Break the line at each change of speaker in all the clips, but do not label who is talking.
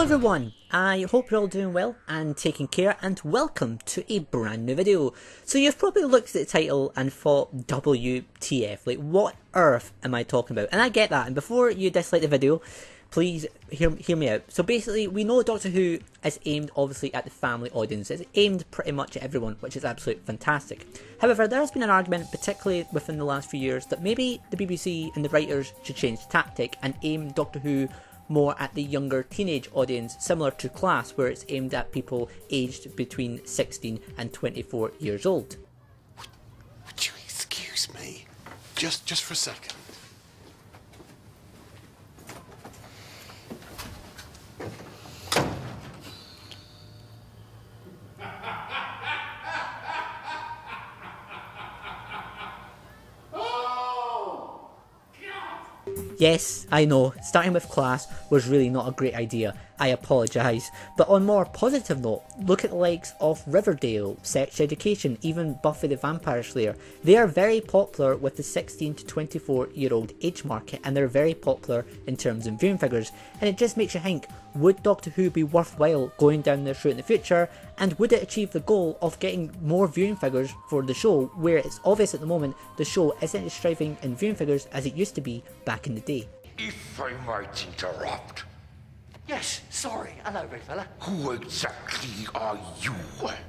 everyone, I hope you're all doing well and taking care, and welcome to a brand new video. So you've probably looked at the title and thought, WTF, like what earth am I talking about? And I get that, and before you dislike the video, please hear me out. So basically, we know Doctor Who is aimed obviously at the family audience. It's aimed pretty much at everyone, which is absolutely fantastic. However, there has been an argument, particularly within the last few years, that maybe the BBC and the writers should change tactic and aim Doctor Who more at the younger teenage audience, similar to Class, where it's aimed at people aged between 16 and 24 years old.
Would you excuse me? Just for a second.
Yes, I know, starting with Class was really not a great idea, I apologise. But on a more positive note, look at the likes of Riverdale, Sex Education, even Buffy the Vampire Slayer. They are very popular with the 16 to 24 year old age market, and they're very popular in terms of viewing figures. And it just makes you think, would Doctor Who be worthwhile going down this route in the future? And would it achieve the goal of getting more viewing figures for the show, where it's obvious at the moment the show isn't as thriving in viewing figures as it used to be back in the day?
If I might interrupt.
Yes, sorry. Hello, big fella.
Who exactly are you?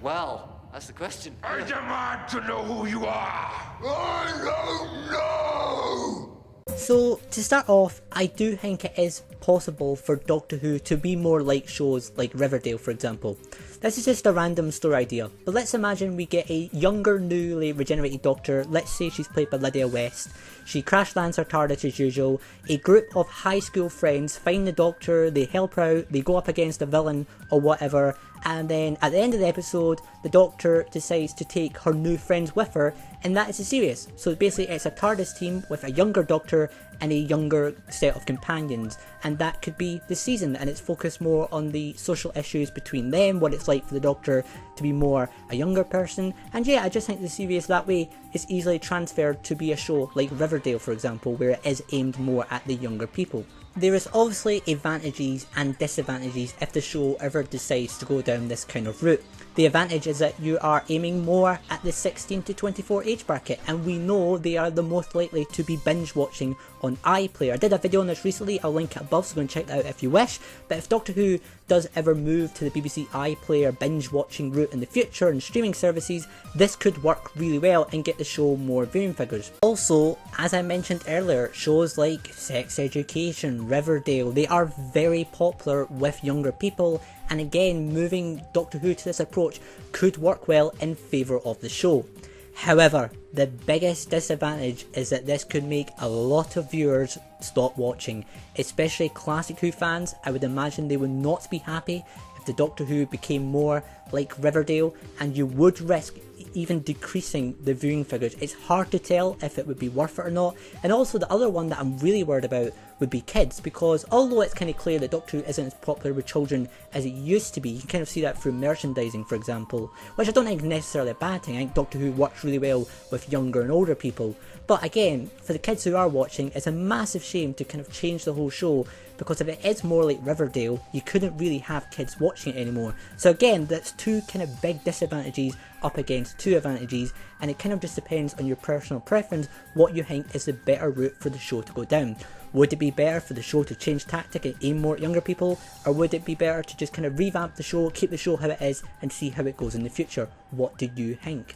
Well, that's the question.
I demand to know who you are. I don't know.
So, to start off, I do think it is possible for Doctor Who to be more like shows like Riverdale, for example. This is just a random story idea, but let's imagine we get a younger, newly regenerated Doctor. Let's say she's played by Lydia West. She crash lands her TARDIS as usual. A group of high school friends find the Doctor, they help her out, they go up against a villain or whatever, and then at the end of the episode, the Doctor decides to take her new friends with her, and that is the series. So basically it's a TARDIS team with a younger Doctor and a younger set of companions, and that could be the season, and it's focused more on the social issues between them, what it's like for the Doctor to be more a younger person. And yeah, I just think the series that way is easily transferred to be a show like Riverdale, for example, where it is aimed more at the younger people. There is obviously advantages and disadvantages if the show ever decides to go down this kind of route. The advantage is that you are aiming more at the 16 to 24 age bracket, and we know they are the most likely to be binge watching on iPlayer. I did a video on this recently, I'll link it above, so go and check that out if you wish. But if Doctor Who does ever move to the BBC iPlayer binge watching route in the future and streaming services, this could work really well and get the show more viewing figures. Also, as I mentioned earlier, shows like Sex Education, Riverdale, they are very popular with younger people, and again, moving Doctor Who to this approach could work well in favour of the show. However, the biggest disadvantage is that this could make a lot of viewers stop watching, especially classic Who fans. I would imagine they would not be happy if the Doctor Who became more like Riverdale, and you would risk even decreasing the viewing figures. It's hard to tell if it would be worth it or not. And also the other one that I'm really worried about would be kids, because although it's kind of clear that Doctor Who isn't as popular with children as it used to be, you can kind of see that through merchandising, for example, which I don't think is necessarily a bad thing. I think Doctor Who works really well with younger and older people. But again, for the kids who are watching, it's a massive shame to kind of change the whole show, because if it is more like Riverdale, you couldn't really have kids watching it anymore. So again, that's two kind of big disadvantages up against two advantages, and it kind of just depends on your personal preference what you think is the better route for the show to go down. Would it be better for the show to change tactic and aim more at younger people, or would it be better to just kind of revamp the show, keep the show how it is, and see how it goes in the future? What do you think?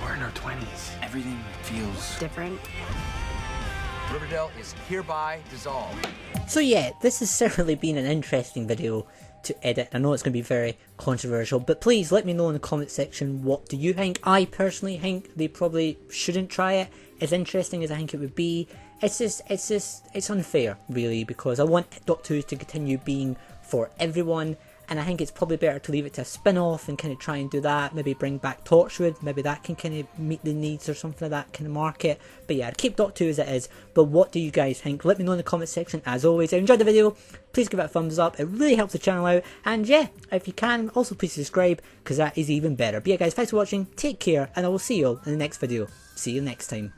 We're in our 20s. Everything feels
different.
Riverdale is hereby dissolved.
So yeah, this has certainly been an interesting video to edit. I know it's going to be very controversial, but please let me know in the comment section, what do you think? I personally think they probably shouldn't try it, as interesting as I think it would be. It's unfair, really, because I want Doctor Who to continue being for everyone, and I think it's probably better to leave it to a spin-off and kind of try and do that, maybe bring back Torchwood, maybe that can kind of meet the needs or something like that kind of market. But yeah, I'd keep Doctor Who as it is. But what do you guys think? Let me know in the comment section. As always, if you enjoyed the video, please give it a thumbs up, it really helps the channel out, and yeah, if you can, also please subscribe, because that is even better. But yeah guys, thanks for watching, take care, and I will see you all in the next video. See you next time.